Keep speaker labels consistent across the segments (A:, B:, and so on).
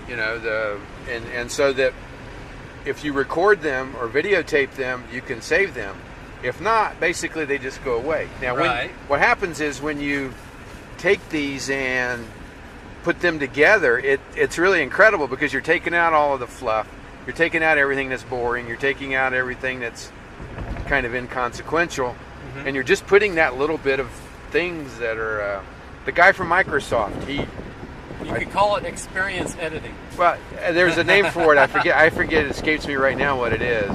A: You know, and so that if you record them or videotape them, you can save them. If not, basically they just go away. Now, what happens is when you take these and put them together, it's really incredible because you're taking out all of the fluff, you're taking out everything that's boring, you're taking out everything that's kind of inconsequential, and you're just putting that little bit of things that are. The guy from Microsoft,
B: you could call it experience editing.
A: Well, there's a name for it. I forget. It escapes me right now what it is.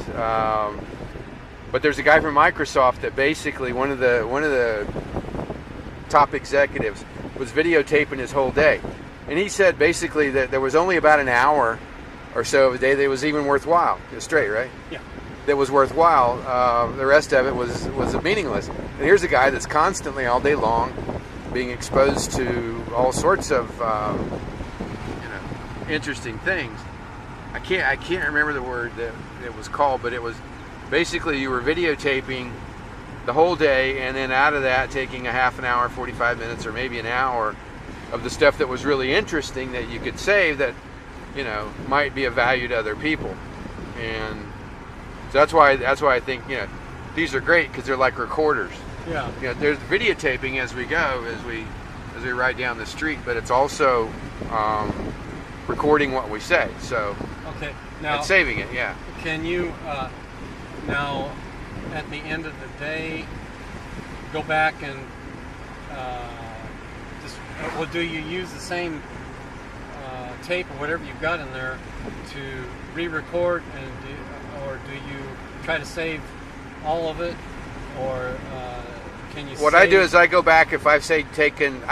A: But there's a guy from Microsoft that basically one of the top executives was videotaping his whole day, and he said basically that there was only about an hour or so of a day that was even worthwhile. Straight, right?
B: Yeah.
A: That was worthwhile. The rest of it was meaningless. And here's a guy that's constantly all day long being exposed to all sorts of interesting things. I can't remember the word that it was called, but it was basically you were videotaping the whole day, and then out of that taking a half an hour, 45 minutes, or maybe an hour of the stuff that was really interesting that you could save that might be of value to other people. And so that's why I think these are great because they're like recorders.
B: Yeah.
A: There's videotaping as we go, as we ride down the street, but it's also recording what we say. So
B: okay, now
A: it's saving it. Yeah.
B: Can you now at the end of the day go back and do you use the same tape or whatever you've got in there to re-record, or do you try to save all of it, or can you?
A: What I do is I go back. If I've taken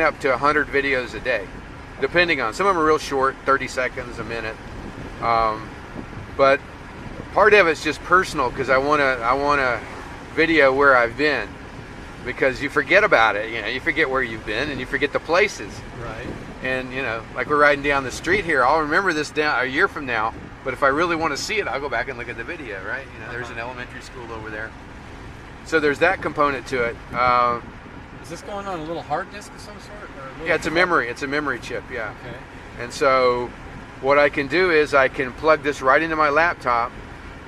A: up to 100 videos a day, depending on, some of them are real short, 30 seconds, a minute. But part of it's just personal because I want to video where I've been, because you forget about it. You forget where you've been and you forget the places.
B: Right.
A: And like we're riding down the street here, I'll remember this down a year from now. But if I really want to see it, I'll go back and look at the video. Right. There's an elementary school over there. So there's that component to it.
B: Is this going on a little hard disk of some sort?
A: Yeah, it's a memory. It's a memory chip. Yeah.
B: Okay.
A: And so what I can do is I can plug this right into my laptop,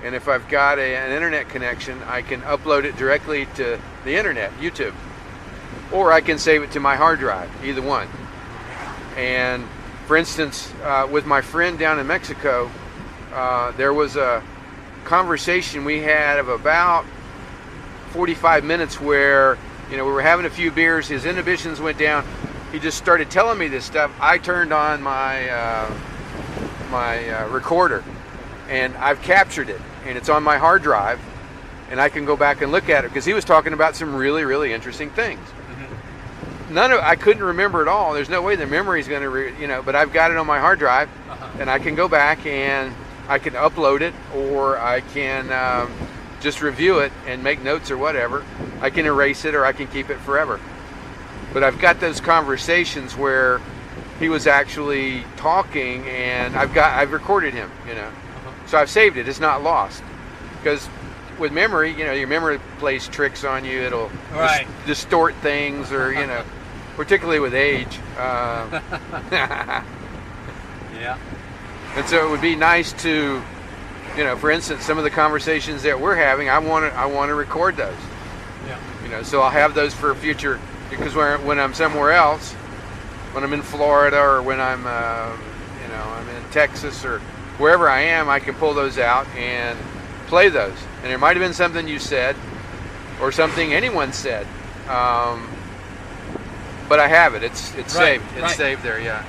A: and if I've got an internet connection, I can upload it directly to the internet, YouTube, or I can save it to my hard drive, either one. And for instance, with my friend down in Mexico, there was a conversation we had of about 45 minutes where we were having a few beers, his inhibitions went down, he just started telling me this stuff. I turned on my recorder, and I've captured it, and it's on my hard drive, and I can go back and look at it because he was talking about some really, really interesting things. I couldn't remember it all. There's no way the memory's going to, but I've got it on my hard drive, and I can go back and I can upload it, or I can just review it and make notes or whatever. I can erase it, or I can keep it forever. But I've got those conversations where he was actually talking, and I've recorded him, So I've saved it. It's not lost. Because with memory, your memory plays tricks on you. It'll distort things, or particularly with age.
B: Yeah.
A: And so it would be nice to, for instance, some of the conversations that we're having, I want to record those.
B: Yeah.
A: So I'll have those for future, because when I'm somewhere else, when I'm in Florida, or when I'm I'm in Texas, or wherever I am, I can pull those out and play those. And there might have been something you said, or something anyone said, but I have it. It's saved. It's saved there. Yeah.